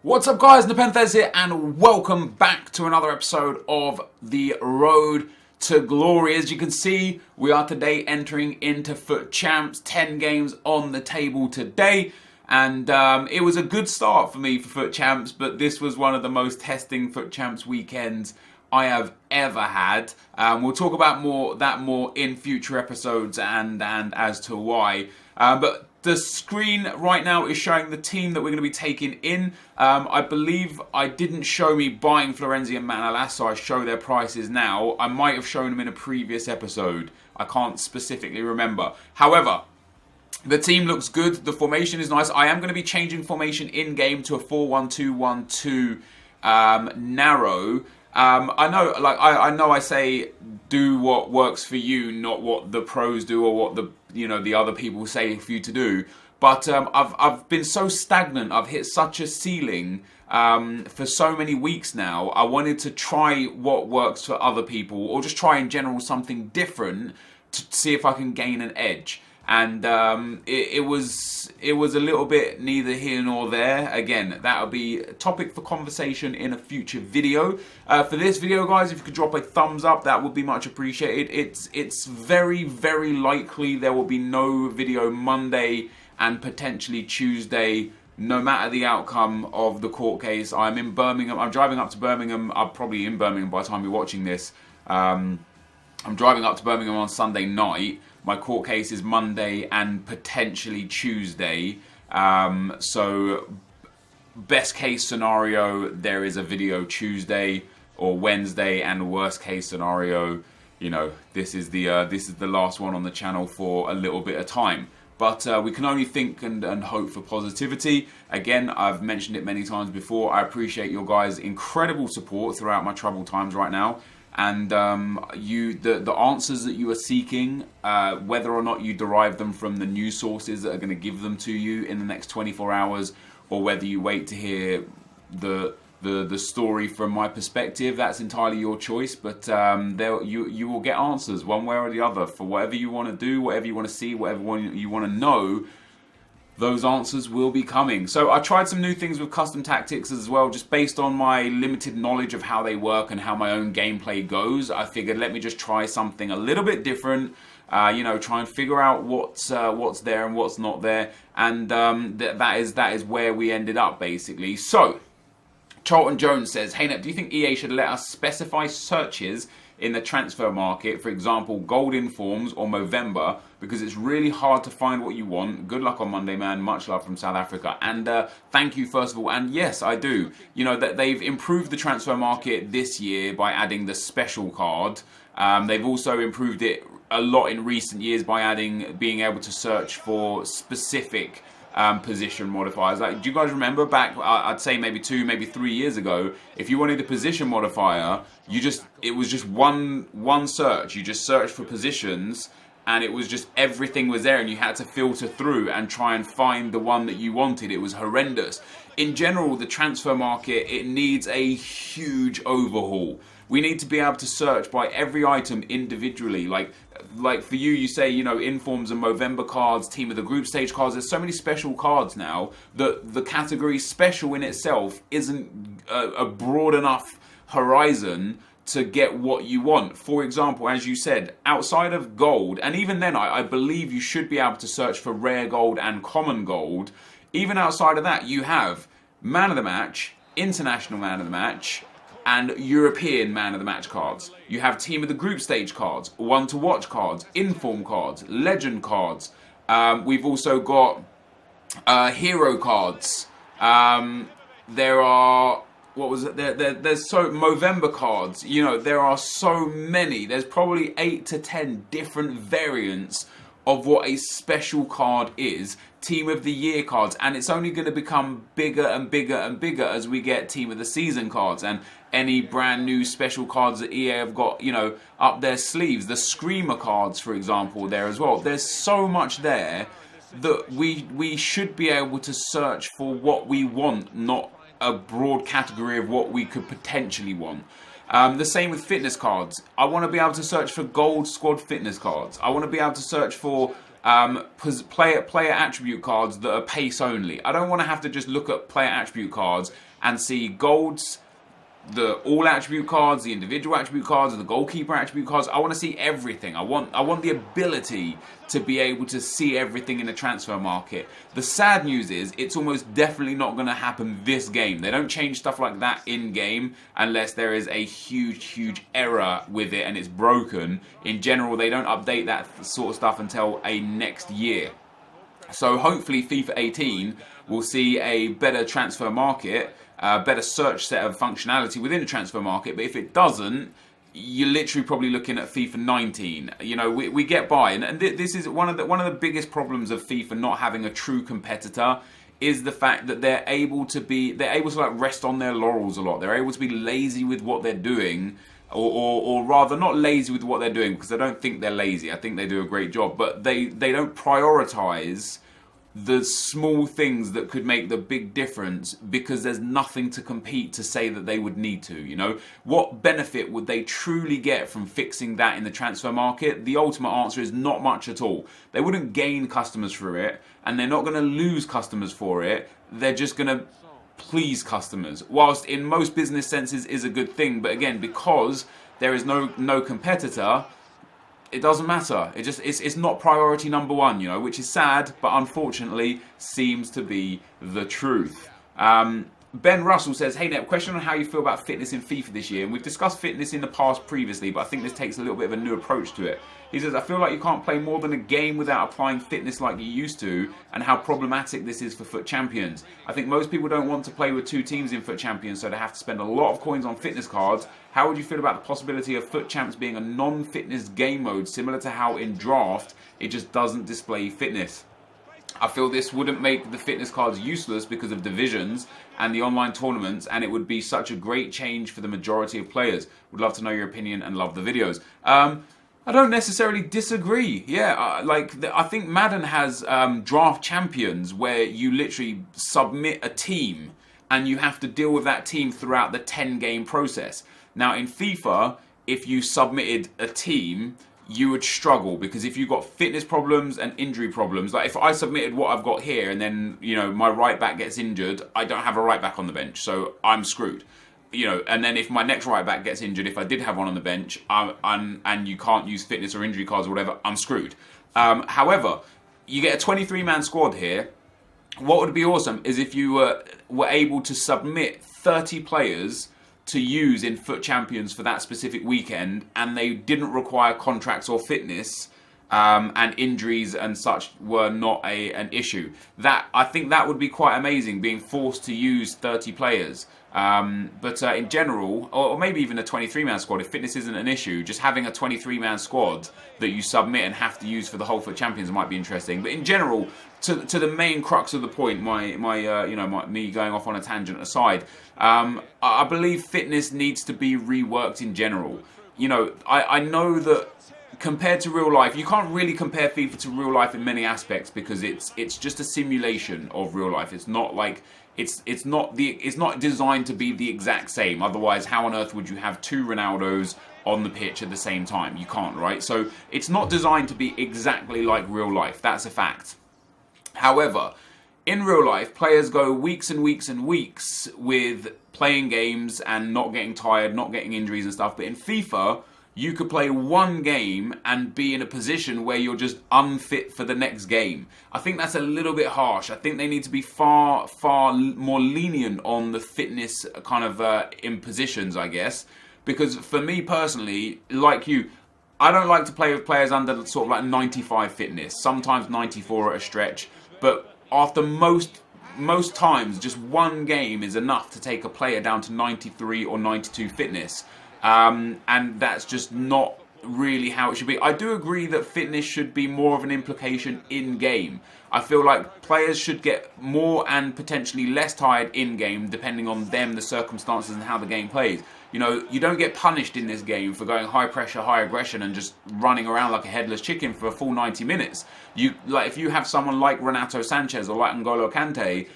What's up guys, NepentheZ here and welcome back to another episode of the Road to Glory. As you can see, we are today entering into FUT Champs, 10 games on the table today. And it was a good start for me for FUT Champs, but this was one of the most testing FUT Champs weekends I have ever had. We'll talk about that more in future episodes and as to why. But the screen right now is showing the team that we're going to be taking in. I believe I didn't show me buying Florenzi and Manolas, so I show their prices now. I might have shown them in a previous episode. I can't specifically remember. However, the team looks good. The formation is nice. I am going to be changing formation in-game to a 4-1-2-1-2 narrow. I know I say do what works for you, not what the pros do or what the other people say for you to do. But I've been so stagnant. I've hit such a ceiling for so many weeks now. I wanted to try what works for other people, or just try in general something different to see if I can gain an edge. And it was a little bit neither here nor there. Again, that'll be a topic for conversation in a future video. For this video, guys, if you could drop a thumbs up, that would be much appreciated. It's very, very likely there will be no video Monday and potentially Tuesday, no matter the outcome of the court case. I'm in Birmingham. I'm driving up to Birmingham. I'm probably in Birmingham by the time you're watching this. I'm driving up to Birmingham on Sunday night. My court case is Monday and potentially Tuesday. So best case scenario, there is a video Tuesday or Wednesday, and worst case scenario, you know, this is the last one on the channel for a little bit of time. But we can only think and hope for positivity. Again, I've mentioned it many times before. I appreciate your guys' incredible support throughout my troubled times right now. And the answers that you are seeking, whether or not you derive them from the news sources that are going to give them to you in the next 24 hours, or whether you wait to hear the story from my perspective, that's entirely your choice. But you will get answers one way or the other for whatever you want to do, whatever you want to see, whatever you want to know. Those answers will be coming. So I tried some new things with custom tactics as well, just based on my limited knowledge of how they work and how my own gameplay goes. I figured let me just try something a little bit different, you know, try and figure out what's there and what's not there, and that is where we ended up basically. So Charlton Jones says, "Hey Nep, do you think EA should let us specify searches in the transfer market, for example, gold informs or Movember, because it's really hard to find what you want? Good luck on Monday, man. Much love from South Africa." And thank you, first of all. And yes, I do. You know, that they've improved the transfer market this year by adding the special card. They've also improved it a lot in recent years by being able to search for specific position modifiers. Like, do you guys remember back, I'd say maybe 2, maybe 3 years ago, if you wanted a position modifier, it was just one search. You just searched for positions, and it was just everything was there, and you had to filter through and try and find the one that you wanted. It was horrendous. In general, the transfer market, it needs a huge overhaul. We need to be able to search by every item individually. Like for you say, you know, informs and Movember cards, team of the group stage cards. There's so many special cards now that the category special in itself isn't a broad enough horizon to get what you want. For example, as you said, outside of gold, and even then I believe you should be able to search for rare gold and common gold. Even outside of that, you have man of the match, international man of the match, and European man of the match cards. You have team of the group stage cards, one to watch cards, inform cards, legend cards. We've also got hero cards. There are, what was it? There's so Movember cards. You know, there are so many. There's probably 8 to 10 different variants of what a special card is. Team of the year cards, and it's only going to become bigger and bigger and bigger as we get team of the season cards and any brand new special cards that EA have got, you know, up their sleeves. The screamer cards, for example, there as well. There's so much there that we should be able to search for what we want, not a broad category of what we could potentially want. The same with fitness cards. I want to be able to search for gold squad fitness cards. I want to be able to search for player attribute cards that are pace only. I don't want to have to just look at player attribute cards and see golds, the all attribute cards, the individual attribute cards, the goalkeeper attribute cards. I want to see everything. I want the ability to be able to see everything in the transfer market. The sad news is it's almost definitely not going to happen this game. They don't change stuff like that in game unless there is a huge error with it and it's broken. In general, they don't update that sort of stuff until a next year. So hopefully FIFA 18 will see a better transfer market, better search set of functionality within the transfer market. But if it doesn't, you're literally probably looking at FIFA 19. You know, we get by, and this is one of the biggest problems of FIFA not having a true competitor, is the fact that they're able to like rest on their laurels a lot. They're able to be lazy with what they're doing, or rather not lazy with what they're doing, because I don't think they're lazy. I think they do a great job, but they don't prioritize the small things that could make the big difference, because there's nothing to compete to say that they would need to. You know, what benefit would they truly get from fixing that in the transfer market? The ultimate answer is not much at all. They wouldn't gain customers through it, and they're not going to lose customers for it. They're just going to please customers, whilst in most business senses is a good thing. But again, because there is no competitor, it doesn't matter. It's not priority number one, you know, which is sad, but unfortunately seems to be the truth. Ben Russell says, hey Nep, question on how you feel about fitness in FIFA this year. And we've discussed fitness in the past previously, but I think this takes a little bit of a new approach to it. He says, I feel like you can't play more than a game without applying fitness like you used to, and how problematic this is for FUT Champions. I think most people don't want to play with two teams in FUT Champions, so they have to spend a lot of coins on fitness cards. How would you feel about the possibility of FUT Champs being a non-fitness game mode, similar to how in Draft it just doesn't display fitness? I feel this wouldn't make the fitness cards useless because of divisions and the online tournaments, and it would be such a great change for the majority of players. Would love to know your opinion and love the videos. I don't necessarily disagree. Yeah, I think Madden has draft champions where you literally submit a team and you have to deal with that team throughout the 10-game process. Now in FIFA, if you submitted a team, you would struggle, because if you've got fitness problems and injury problems, like if I submitted what I've got here and then, you know, my right back gets injured, I don't have a right back on the bench, so I'm screwed. You know, and then if my next right back gets injured, if I did have one on the bench, and you can't use fitness or injury cards or whatever, I'm screwed. However, you get a 23-man squad here. What would be awesome is if you were able to submit 30 players to use in FUT Champions for that specific weekend, and they didn't require contracts or fitness, and injuries and such were not an issue. I think that would be quite amazing, being forced to use 30 players. But in general, or maybe even a 23-man squad, if fitness isn't an issue, just having a 23-man squad that you submit and have to use for the whole FUT Champions might be interesting. But in general, to the main crux of the point, me going off on a tangent aside, I believe fitness needs to be reworked in general. You know, I know that compared to real life, you can't really compare FIFA to real life in many aspects, because it's just a simulation of real life. It's not like it's not designed to be the exact same. Otherwise, how on earth would you have two Ronaldos on the pitch at the same time? You can't, right? So it's not designed to be exactly like real life. That's a fact. However, in real life, players go weeks and weeks and weeks with playing games and not getting tired, not getting injuries and stuff. But in FIFA, you could play one game and be in a position where you're just unfit for the next game. I think that's a little bit harsh. I think they need to be far more lenient on the fitness kind of impositions, I guess. Because for me personally, like you, I don't like to play with players under sort of like 95 fitness, sometimes 94 at a stretch. But after most times, just one game is enough to take a player down to 93 or 92 fitness. And that's just not really how it should be. I do agree that fitness should be more of an implication in-game. I feel like players should get more and potentially less tired in-game, depending on them, the circumstances, and how the game plays. You know, you don't get punished in this game for going high pressure, high aggression, and just running around like a headless chicken for a full 90 minutes. If you have someone like Renato Sanchez or like N'Golo Kante,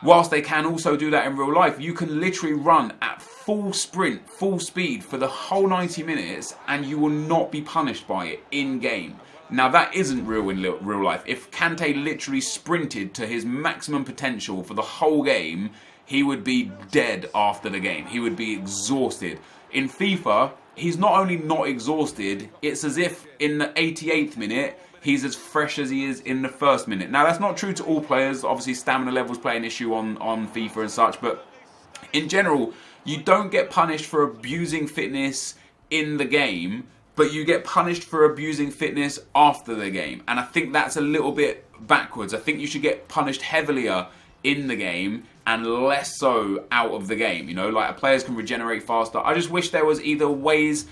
whilst they can also do that in real life, you can literally run at full sprint, full speed for the whole 90 minutes, and you will not be punished by it in-game. Now that isn't real in real life. If Kante literally sprinted to his maximum potential for the whole game, he would be dead after the game. He would be exhausted. In FIFA, he's not only not exhausted, it's as if in the 88th minute, he's as fresh as he is in the first minute. Now that's not true to all players. Obviously stamina levels play an issue on FIFA and such, but in general, you don't get punished for abusing fitness in the game, but you get punished for abusing fitness after the game. And I think that's a little bit backwards. I think you should get punished heavier in the game and less so out of the game. You know, like players can regenerate faster. I just wish there was either ways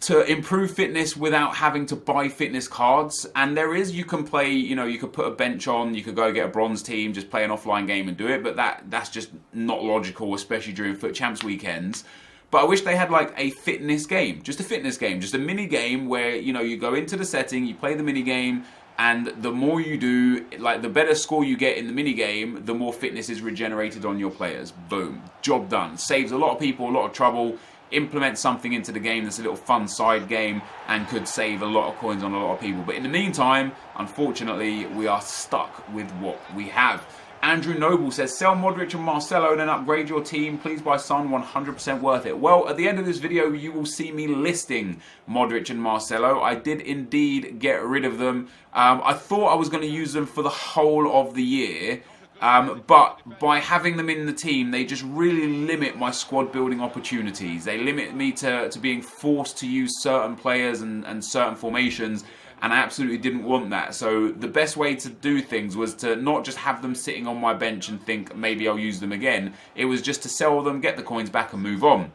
to improve fitness without having to buy fitness cards. And there is, you can play, you know, you could put a bench on, you could go get a bronze team, just play an offline game and do it. But that's just not logical, especially during FUT Champs weekends. But I wish they had like a fitness game, just a mini game where, you know, you go into the setting, you play the mini game, and the more you do, like the better score you get in the mini game, the more fitness is regenerated on your players. Boom, job done. Saves a lot of people a lot of trouble. Implement something into the game that's a little fun side game and could save a lot of coins on a lot of people. But in the meantime, unfortunately, we are stuck with what we have. Andrew Noble says, sell Modric and Marcelo and then upgrade your team. Please buy Son, 100% worth it. Well, at the end of this video, you will see me listing Modric and Marcelo. I did indeed get rid of them. I thought I was going to use them for the whole of the year. But by having them in the team, they just really limit my squad building opportunities. They limit me to being forced to use certain players and certain formations. And I absolutely didn't want that. So the best way to do things was to not just have them sitting on my bench and think maybe I'll use them again. It was just to sell them, get the coins back and move on.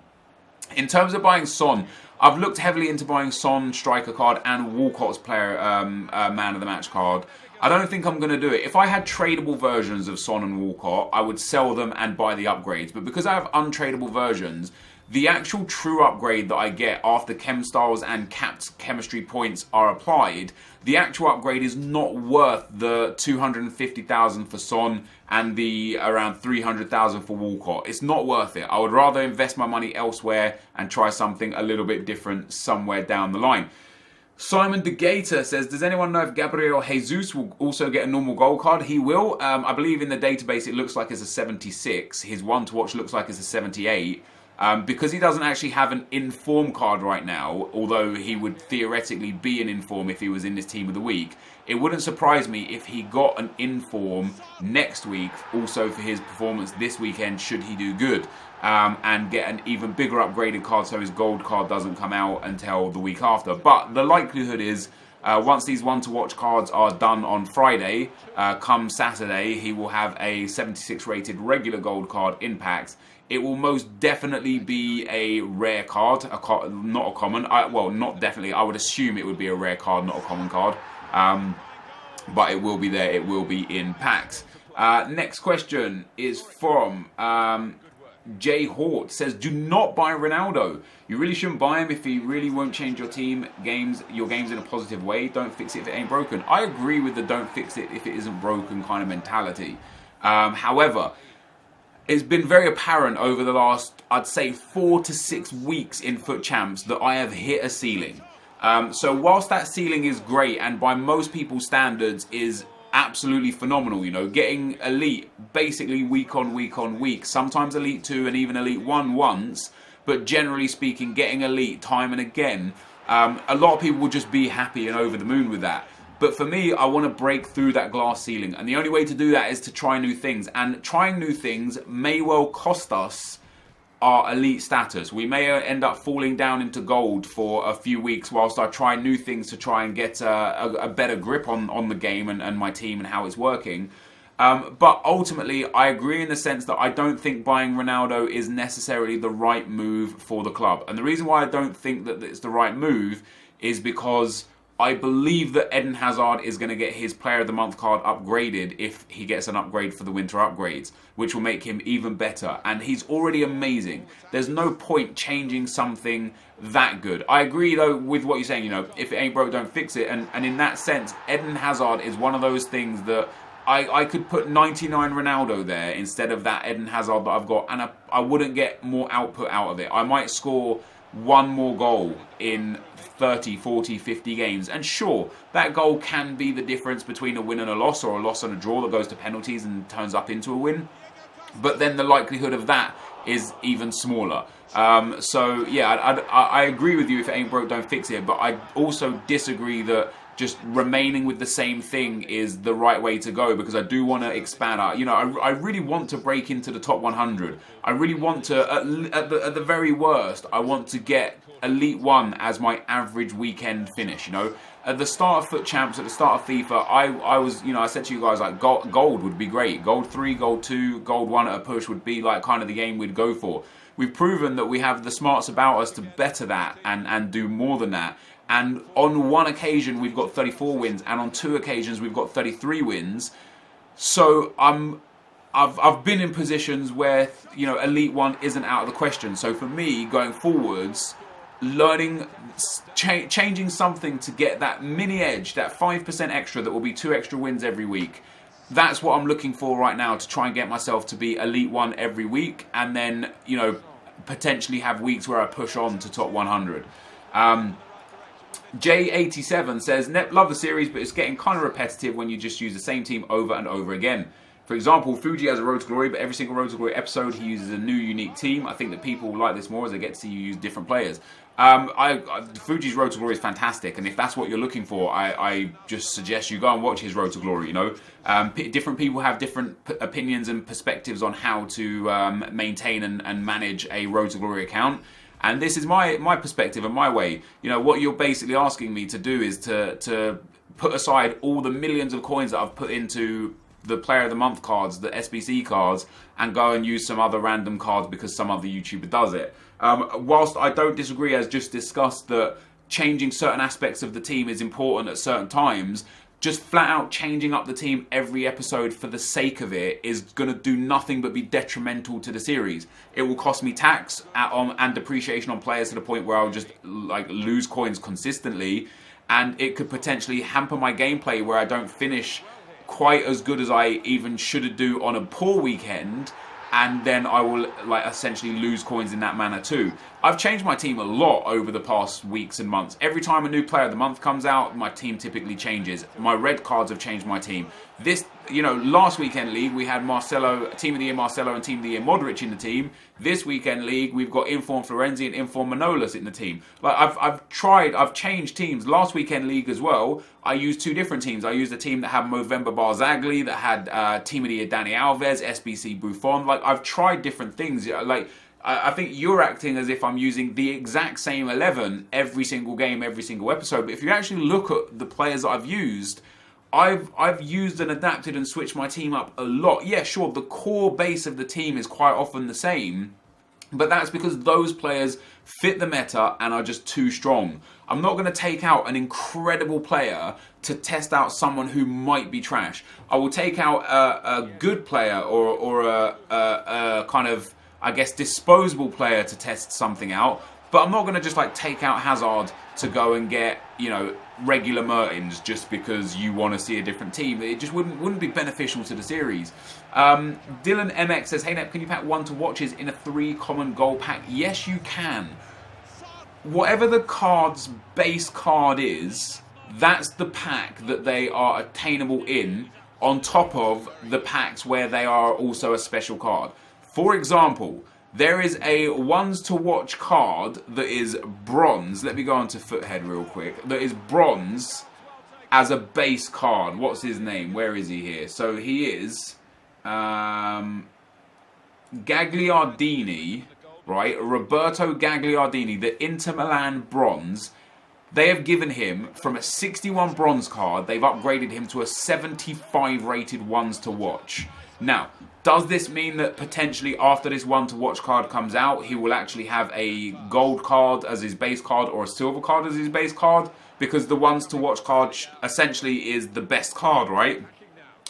In terms of buying Son, I've looked heavily into buying Son striker card and Walcott's player man of the match card. I don't think I'm going to do it. If I had tradable versions of Son and Walcott, I would sell them and buy the upgrades. But because I have untradable versions, the actual true upgrade that I get after Chem Styles and capped chemistry points are applied, the actual upgrade is not worth the 250,000 for Son and the around 300,000 for Walcott. It's not worth it. I would rather invest my money elsewhere and try something a little bit different somewhere down the line. Simon De Gator says, does anyone know if Gabriel Jesus will also get a normal gold card? He will. I believe in the database it looks like it's a 76. His one to watch looks like it's a 78. Because he doesn't actually have an inform card right now, although he would theoretically be an inform if he was in this team of the week, it wouldn't surprise me if he got an inform next week also for his performance this weekend should he do good, and get an even bigger upgraded card so his gold card doesn't come out until the week after. But the likelihood is once these one to watch cards are done on Friday, come Saturday he will have a 76 rated regular gold card in packs. It will most definitely be a rare card, not a common. Well, not definitely. I would assume it would be a rare card, not a common card. But it will be there. It will be in packs. Next question is from Jay Hort. Says, do not buy Ronaldo. You really shouldn't buy him if he really won't change your games in a positive way. Don't fix it if it ain't broken. I agree with the don't fix it if it isn't broken kind of mentality. However, it's been very apparent over the last, I'd say, 4 to 6 weeks in FUT Champs that I have hit a ceiling. So whilst that ceiling is great and by most people's standards is absolutely phenomenal, you know, getting Elite basically week on week on week, sometimes Elite 2 and even Elite 1 once, but generally speaking, getting Elite time and again, a lot of people will just be happy and over the moon with that. But for me, I want to break through that glass ceiling. And the only way to do that is to try new things. And trying new things may well cost us our elite status. We may end up falling down into gold for a few weeks whilst I try new things to try and get a better grip on the game and my team and how it's working. But ultimately, I agree in the sense that I don't think buying Ronaldo is necessarily the right move for the club. And the reason why I don't think that it's the right move is because I believe that Eden Hazard is going to get his Player of the Month card upgraded if he gets an upgrade for the winter upgrades, which will make him even better. And he's already amazing. There's no point changing something that good. I agree, though, with what you're saying, you know, if it ain't broke, don't fix it. And in that sense, Eden Hazard is one of those things that I could put 99 Ronaldo there instead of that Eden Hazard that I've got, and I wouldn't get more output out of it. I might score one more goal in 30, 40, 50 games. And sure, that goal can be the difference between a win and a loss, or a loss and a draw that goes to penalties and turns up into a win. But then the likelihood of that is even smaller. So yeah, I agree with you, if it ain't broke, don't fix it. But I also disagree that just remaining with the same thing is the right way to go, because I do want to expand out. You know, I really want to break into the top 100. I really want to, at the very worst, I want to get Elite 1 as my average weekend finish, you know. At the start of Foot Champs, at the start of FIFA, I was, you know, I said to you guys, like, gold would be great. Gold 3, gold 2, gold 1 at a push would be like kind of the game we'd go for. We've proven that we have the smarts about us to better that and do more than that. And on one occasion, we've got 34 wins, and on 2 occasions, we've got 33 wins. So I've been in positions where, you know, Elite 1 isn't out of the question. So for me, going forwards, learning, changing something to get that mini edge, that 5% extra that will be 2 extra wins every week. That's what I'm looking for right now, to try and get myself to be Elite 1 every week, and then, you know, potentially have weeks where I push on to top 100. J87 says, Nep, love the series, but it's getting kind of repetitive when you just use the same team over and over again. For example, Fuji has a Road to Glory, but every single Road to Glory episode he uses a new unique team. I think that people will like this more as they get to see you use different players. Fuji's Road to Glory is fantastic, and if that's what you're looking for, I just suggest you go and watch his Road to Glory, you know. Different people have different opinions and perspectives on how to maintain and manage a Road to Glory account. And this is my perspective and my way. You know, what you're basically asking me to do is to put aside all the millions of coins that I've put into the Player of the Month cards, the SBC cards, and go and use some other random cards because some other YouTuber does it. Whilst I don't disagree, as just discussed, that changing certain aspects of the team is important at certain times, just flat out changing up the team every episode for the sake of it is going to do nothing but be detrimental to the series. It will cost me tax and depreciation on players to the point where I'll just like lose coins consistently, and it could potentially hamper my gameplay where I don't finish quite as good as I even should do on a poor weekend, and then I will like essentially lose coins in that manner too. I've changed my team a lot over the past weeks and months. Every time a new Player of the Month comes out, my team typically changes. My red cards have changed my team. This, you know, last weekend league we had Marcelo, Team of the Year Marcelo and Team of the Year Modric in the team. This weekend league we've got Inform Florenzi and Inform Manolas in the team. Like I've changed teams. Last weekend league as well, I used 2 different teams. I used a team that had Movember Barzagli, that had Team of the Year Dani Alves, SBC Buffon. Like I've tried different things. Like I think you're acting as if I'm using the exact same 11 every single game, every single episode. But if you actually look at the players that I've used used and adapted and switched my team up a lot. Yeah, sure, the core base of the team is quite often the same, but that's because those players fit the meta and are just too strong. I'm not going to take out an incredible player to test out someone who might be trash. I will take out a good player or a kind of, I guess, disposable player to test something out. But I'm not going to just like take out Hazard to go and get, you know, regular Mertens just because you want to see a different team. It just wouldn't be beneficial to the series. Dylan MX says, hey Nep, can you pack 1 to watches in a 3 common gold pack? Yes, you can. Whatever the card's base card is, that's the pack that they are attainable in, on top of the packs where they are also a special card. For example, there is a ones to watch card that is bronze. Let me go on to Foothead real quick. That is bronze as a base card. What's his name? Where is he here? So he is Gagliardini, right? Roberto Gagliardini, the Inter Milan bronze. They have given him, from a 61 bronze card, they've upgraded him to a 75 rated ones to watch. Now, does this mean that potentially after this one to watch card comes out, he will actually have a gold card as his base card or a silver card as his base card? Because the ones to watch card essentially is the best card, right?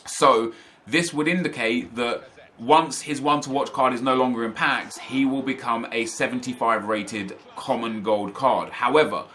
So this would indicate that once his one to watch card is no longer in packs, he will become a 75 rated common gold card. However,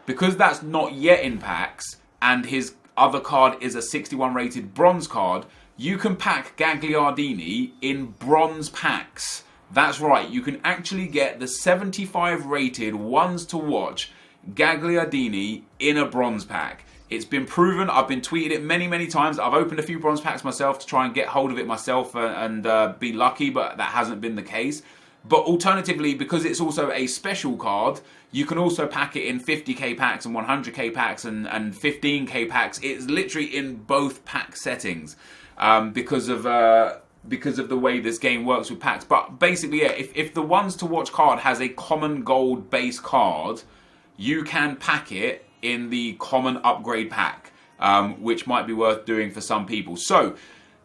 because that's not yet in packs and his other card is a 61 rated bronze card, you can pack Gagliardini in bronze packs That's right, you can actually get the 75 rated ones to watch Gagliardini in a bronze pack. It's been proven. I've been tweeted it many times. I've opened a few bronze packs myself to try and get hold of it myself and be lucky, but that hasn't been the case. But alternatively, because it's also a special card, you can also pack it in 50k packs and 100k packs and 15k packs. It's literally in both pack settings because of the way this game works with packs. But basically, yeah, if the ones to watch card has a common gold base card, you can pack it in the common upgrade pack, which might be worth doing for some people. So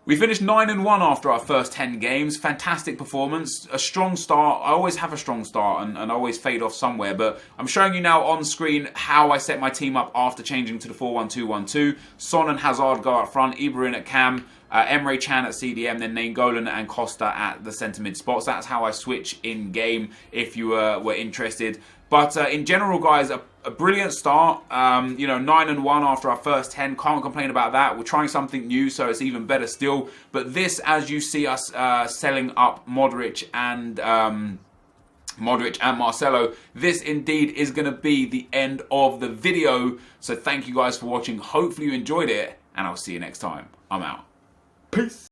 we finished 9-1 after our first 10 games. Fantastic performance, a strong start. I always have a strong start and I always fade off somewhere, but I'm showing you now on screen how I set my team up after changing to the 4-1-2-1-2. Son and Hazard go up front, Ibrahim at Cam, Emre Can at CDM, then Nainggolan and Costa at the centre mid spots. That's how I switch in game if you were interested. But in general, guys, a brilliant start. 9-1 after our first 10. Can't complain about that. We're trying something new, so it's even better still. But this, as you see us selling up Modric and Marcelo, this indeed is going to be the end of the video. So thank you guys for watching. Hopefully you enjoyed it, and I'll see you next time. I'm out. Peace.